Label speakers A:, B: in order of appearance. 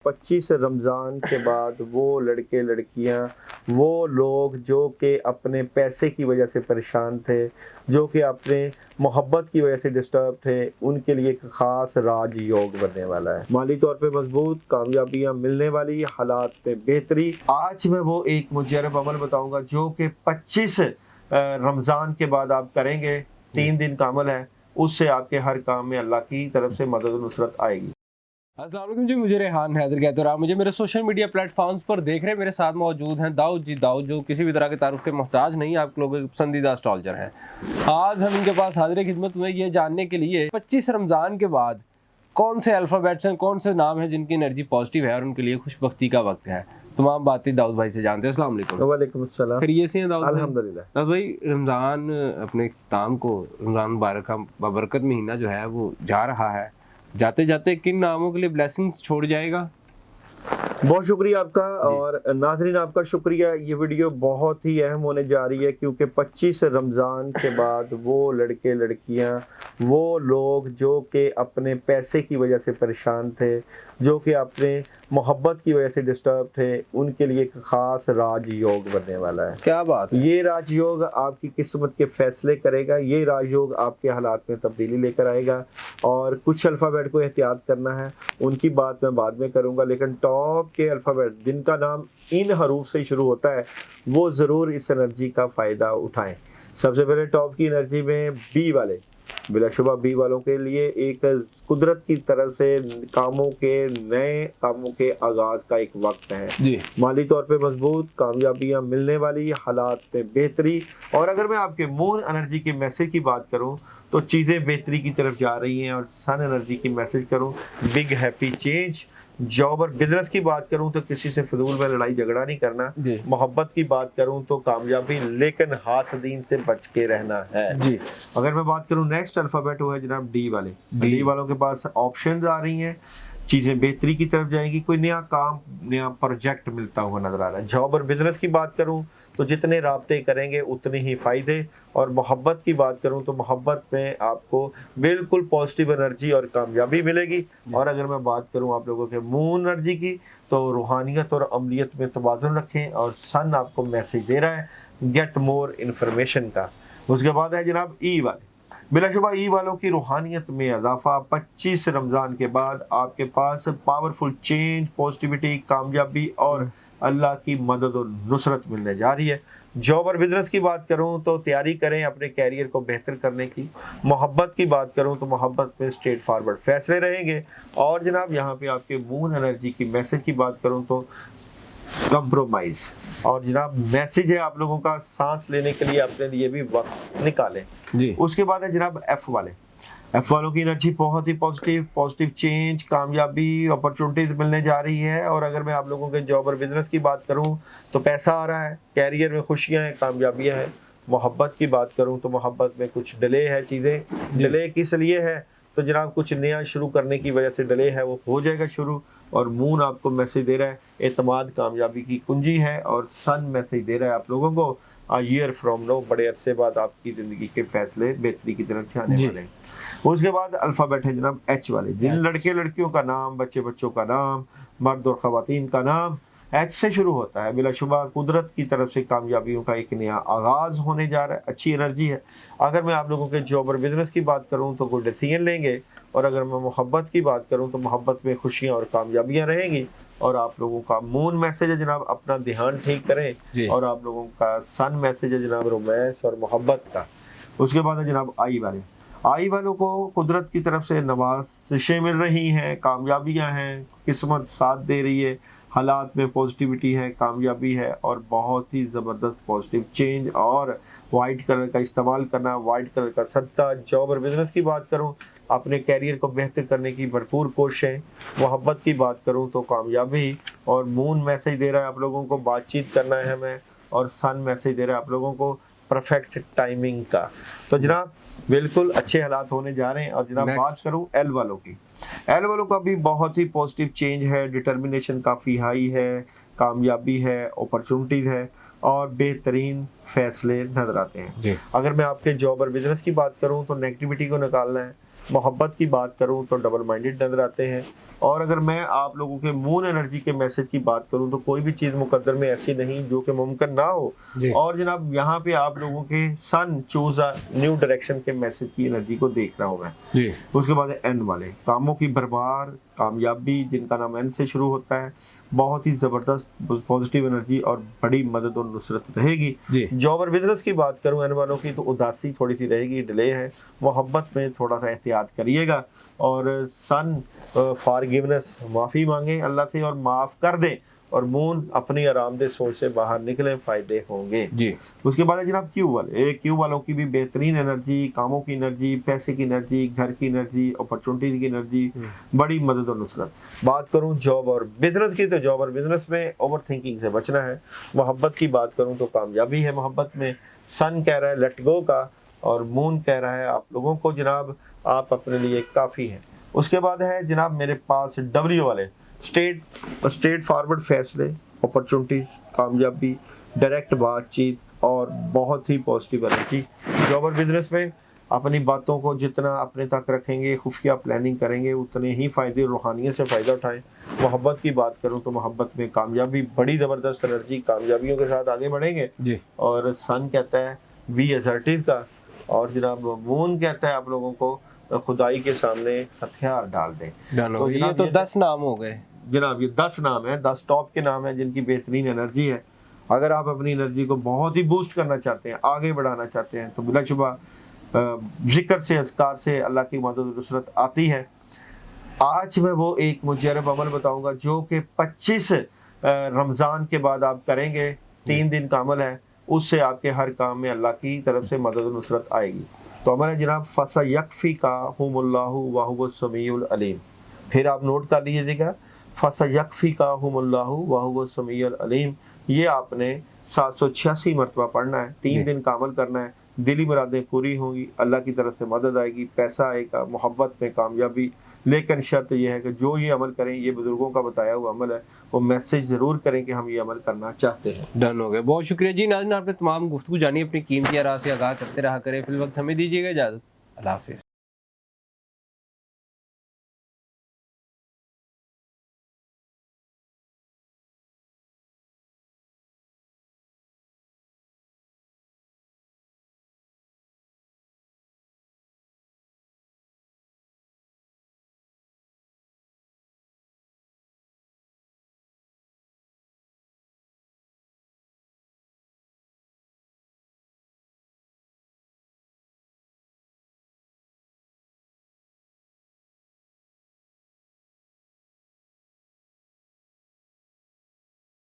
A: 25 रमज़ान के बाद वो लड़के लड़कियां, वो लोग जो कि अपने पैसे की वजह से परेशान थे, जो कि अपने मोहब्बत की वजह से डिस्टर्ब थे, उनके लिए एक ख़ास राजयोग बनने वाला है। माली तौर पे मजबूत, कामयाबियाँ मिलने वाली, हालात में बेहतरी। आज मैं वो एक मुजरब अमल बताऊँगा जो कि 25 रमज़ान के बाद आप करेंगे। 3 दिन का अमल है, उससे आपके हर काम में अल्लाह की तरफ से मदद और नुसरत आएगी।
B: अस्सलाम वालेकुम जी, मुझे रेहान हैदर कहते हैं और आप मुझे मेरे सोशल मीडिया प्लेटफॉर्म्स पर देख रहे हैं। मेरे साथ मौजूद हैं दाऊद जी, दाऊद जो किसी भी तरह के तारुफ के मोहताज नहीं, आप लोगों के पसंदीदा एस्ट्रोलॉजर हैं। आज हम इनके पास हाजिर खिदमत में ये जानने के लिए 25 रमज़ान के बाद कौन से अल्फ़ाबेट्स हैं, कौन से नाम हैं जिनकी एनर्जी पॉजिटिव है और उनके लिए खुशबख्ती का वक्त है। तमाम बातें दाऊद भाई से जानते हैं। अस्सलाम वालेकुम।
A: वालेकुम अस्सलाम।
B: फिर ये से हैं दाऊद भाई?
A: अल्हम्दुलिल्लाह।
B: दाऊद भाई, रमज़ान अपने इख्तिताम को, रमज़ान मुबारक का बाबरकत महीना जो है वो जा रहा है, जाते जाते किन नामों के लिए ब्लेसिंग्स छोड़ जाएगा?
A: बहुत शुक्रिया आपका और नाज़रीन आपका शुक्रिया। ये वीडियो बहुत ही अहम होने जा रही है क्योंकि 25 रमज़ान के बाद वो लड़के लड़कियां, वो लोग जो कि अपने पैसे की वजह से परेशान थे, जो कि अपने मोहब्बत की वजह से डिस्टर्ब थे, उनके लिए एक ख़ास राजयोग बनने वाला है।
B: क्या बात है?
A: ये राजयोग आपकी किस्मत के फैसले करेगा। ये राजयोग आपके हालात में तब्दीली लेकर आएगा और कुछ अल्फ़ाबेट को एहतियात करना है, उनकी बात मैं बाद में करूँगा, लेकिन टॉप के अल्फ़ाबेट जिनका नाम इन हरूफ से शुरू होता है वो ज़रूर इस एनर्जी का फ़ायदा उठाएं। सबसे पहले टॉप की एनर्जी में बी वाले, बिलाशुबा बी वालों के लिए एक कुदरत की तरफ से कामों के, नए कामों के आगाज़ का एक वक्त है
B: जी।
A: माली तौर पे मजबूत, कामयाबियाँ मिलने वाली, हालात में बेहतरी। और अगर मैं आपके मून एनर्जी के मैसेज की बात करूं तो चीज़ें बेहतरी की तरफ जा रही हैं। और सन एनर्जी की मैसेज करूं, बिग हैप्पी चेंज। जॉब और बिजनेस की बात करूं तो किसी से फिजूल में लड़ाई झगड़ा नहीं करना। मोहब्बत की बात करूं तो कामयाबी, लेकिन हासदीन से बच के रहना है जी। अगर मैं बात करूं नेक्स्ट अल्फाबेट वो है जनाब डी वाले। डी वालों के पास ऑप्शंस आ रही हैं, चीज़ें बेहतरी की तरफ जाएंगी, कोई नया काम, नया प्रोजेक्ट मिलता हुआ नजर आ रहा है। जॉब और बिजनेस की बात करूं तो जितने राब्ते करेंगे उतने ही फ़ायदे। और मोहब्बत की बात करूं तो मोहब्बत में आपको बिल्कुल पॉजिटिव एनर्जी और कामयाबी मिलेगी। और अगर मैं बात करूं आप लोगों के मून एनर्जी की तो रूहानियत और अमलियत में तवाज़ुन रखें। और सन आपको मैसेज दे रहा है गेट मोर इन्फॉर्मेशन का। उसके बाद है जनाब ई वाले। बिलाशुबा ई वालों की रूहानियत में इजाफा। 25 रमज़ान के बाद आपके पास पावरफुल चेंज, पॉजिटिविटी, कामयाबी और अल्लाह की मदद और नुसरत मिलने जा रही है। जॉब और बिजनेस की बात करूं तो तैयारी करें अपने कैरियर को बेहतर करने की। मोहब्बत की बात करूं तो मोहब्बत में स्ट्रेट फॉरवर्ड फैसले रहेंगे। और जनाब यहाँ पे आपके मून एनर्जी की मैसेज की बात करूं तो कंप्रोमाइज। और जनाब मैसेज है आप लोगों का, सांस लेने के लिए अपने लिए भी वक्त निकालें जी। उसके बाद है जनाब एफ वाले। एफ वालों की एनर्जी बहुत ही पॉजिटिव चेंज, कामयाबी, अपॉर्चुनिटीज मिलने जा रही है। और अगर मैं आप लोगों के जॉब और बिजनेस की बात करूं तो पैसा आ रहा है, कैरियर में खुशियां हैं, कामयाबियां हैं। मोहब्बत की बात करूं तो मोहब्बत में कुछ डिले है, चीज़ें डिले किस लिए है तो जनाब कुछ नया शुरू करने की वजह से डिले है, वो हो जाएगा शुरू। और मून आपको मैसेज दे रहा है एतमाद कामयाबी की कुंजी है। और सन मैसेज दे रहा है आप लोगों को अ ईयर फ्रॉम नो, बड़े अरसे बाद आपकी ज़िंदगी के फैसले बेहतरी की तरफ जाने वाले हैं। उसके बाद अल्फ़ाबेट है जनाब एच वाले। जिन लड़के लड़कियों का नाम, बच्चे बच्चों का नाम, मर्द और ख़वातीन का नाम एच से शुरू होता है, बिलाशुबा कुदरत की तरफ से कामयाबियों का एक नया आगाज़ होने जा रहा है। अच्छी एनर्जी है। अगर मैं आप लोगों के जॉब और बिजनेस की बात करूं तो कोई डिसीजन लेंगे। और अगर मैं मोहब्बत की बात करूं तो मोहब्बत में खुशियां और कामयाबियां रहेंगी। और आप लोगों का मून मैसेज है जनाब अपना ध्यान ठीक करें। और आप लोगों का सन मैसेज है जनाब रोमांस और मोहब्बत का। उसके बाद है जनाब आई वाले। आई वालों को कुदरत की तरफ से नवाज़िशें मिल रही हैं, कामयाबियां हैं, किस्मत साथ दे रही है, हालात में पॉजिटिविटी है, कामयाबी है और बहुत ही ज़बरदस्त पॉजिटिव चेंज। और वाइट कलर का इस्तेमाल करना, वाइट कलर का सत्ता। जॉब और बिजनेस की बात करूं अपने कैरियर को बेहतर करने की भरपूर कोशिशें। मोहब्बत की बात करूं तो कामयाबी। और मून मैसेज दे रहा है आप लोगों को बातचीत करना है हमें। और सन मैसेज दे रहा है आप लोगों को परफेक्ट टाइमिंग का। तो जनाब बिल्कुल अच्छे हालात होने जा रहे हैं। और जनाब बात करूं एल वालों की, एल वालों का भी बहुत ही पॉजिटिव चेंज है, डिटर्मिनेशन काफ़ी हाई है, कामयाबी है, अपॉर्चुनिटीज है और बेहतरीन फैसले नजर आते हैं। अगर मैं आपके जॉब और बिजनेस की बात करूं तो नेगेटिविटी को निकालना है, मोहब्बत की बात करूं तो डबल माइंडेड नजर आते हैं। और अगर मैं आप लोगों के मून एनर्जी के मैसेज की बात करूं तो कोई भी चीज़ मुकद्दर में ऐसी नहीं जो कि मुमकिन ना हो।
B: जी।
A: और जनाब यहाँ पे आप लोगों के सन चूज अ न्यू डायरेक्शन के मैसेज की एनर्जी को देख रहा हूँ मैं।
B: जी।
A: उसके बाद एन वाले कामों की भरमार, कामयाबी जिनका नाम एन से शुरू होता है, बहुत ही ज़बरदस्त पॉजिटिव एनर्जी और बड़ी मदद और नुसरत रहेगी।
B: जी।
A: जॉब और बिजनेस की बात करूं एन वालों की तो उदासी थोड़ी सी रहेगी, डिले है, मोहब्बत में थोड़ा सा एहतियात करिएगा। और सन फॉरगिवनेस, माफ़ी मांगे अल्लाह से और माफ़ कर दें। और मून अपनी आरामदेह सोच से बाहर निकले, फ़ायदे होंगे।
B: जी।
A: उसके बाद है जनाब क्यू वाले, क्यू वालों की भी बेहतरीन एनर्जी, कामों की एनर्जी, पैसे की एनर्जी, घर की एनर्जी, अपॉर्चुनिटी की एनर्जी, बड़ी मदद और नुसरत। बात करूं जॉब और बिजनेस की तो जॉब और बिजनेस में ओवर थिंकिंग से बचना है। मोहब्बत की बात करूं तो कामयाबी है मोहब्बत में, सन कह रहा है लेट गो का, और मून कह रहा है आप लोगों को जनाब आप अपने लिए काफ़ी हैं। उसके बाद है जनाब मेरे पास डब्ल्यू वाले, स्ट्रेट फॉरवर्ड फैसले, अपॉर्चुनिटीज, कामयाबी, डायरेक्ट बातचीत और बहुत ही पॉजिटिव एनर्जी। जॉब और बिजनेस में अपनी बातों को जितना अपने तक रखेंगे, खुफिया प्लानिंग करेंगे, उतने ही फ़ायदे, रूहानियत से फ़ायदा उठाएं। मोहब्बत की बात करूं तो मोहब्बत में कामयाबी, बड़ी ज़बरदस्त एनर्जी, कामयाबियों के साथ आगे बढ़ेंगे।
B: जी।
A: और सन कहता है बी असर्टिव का, और जनाब मून कहता है आप लोगों को खुदाई के सामने हथियार डाल दें।
B: तो ये
A: जनाब
B: तो 10 नाम हो गए
A: जनाब, ये 10 नाम है, 10 टॉप के नाम है जिनकी बेहतरीन एनर्जी है। अगर आप अपनी एनर्जी को बहुत ही बूस्ट करना चाहते हैं, आगे बढ़ाना चाहते हैं, तो बिलाशुबा जिक्र से, अज़कार से अल्लाह की मदद और नुसरत आती है। आज मैं वो एक मुजरब अमल बताऊंगा जो कि 25 रमज़ान के बाद आप करेंगे, 3 दिन का अमल है, उससे आपके हर काम में अल्लाह की तरफ से मदद और नुसरत आएगी। तो अमल है जनाब फसयक्फी का हुमुल्लाहु व हुवस समीउल अलीम। फिर आप नोट कर लीजिएगा, फसयक्फी का हुमुल्लाहु व हुवस समीउल अलीम। ये आपने 786 मरतबा पढ़ना है, 3 दिन का अमल करना है, दिली मुरादें पूरी होंगी, अल्लाह की तरफ से मदद आएगी, पैसा आएगा, मोहब्बत में कामयाबी। लेकिन शर्त यह है कि जो ये अमल करें, ये बुजुर्गों का बताया हुआ अमल है, वो मैसेज ज़रूर करें कि हम ये अमल करना चाहते हैं।
B: डन हो गए। बहुत शुक्रिया जी नाज़रीन, आपने तमाम गुफ्तगू जानी, अपनी कीमती राय से आगाह करते रहा करें। फिल वक्त हमें दीजिएगा इजाज़त। अल्लाह हाफिज़।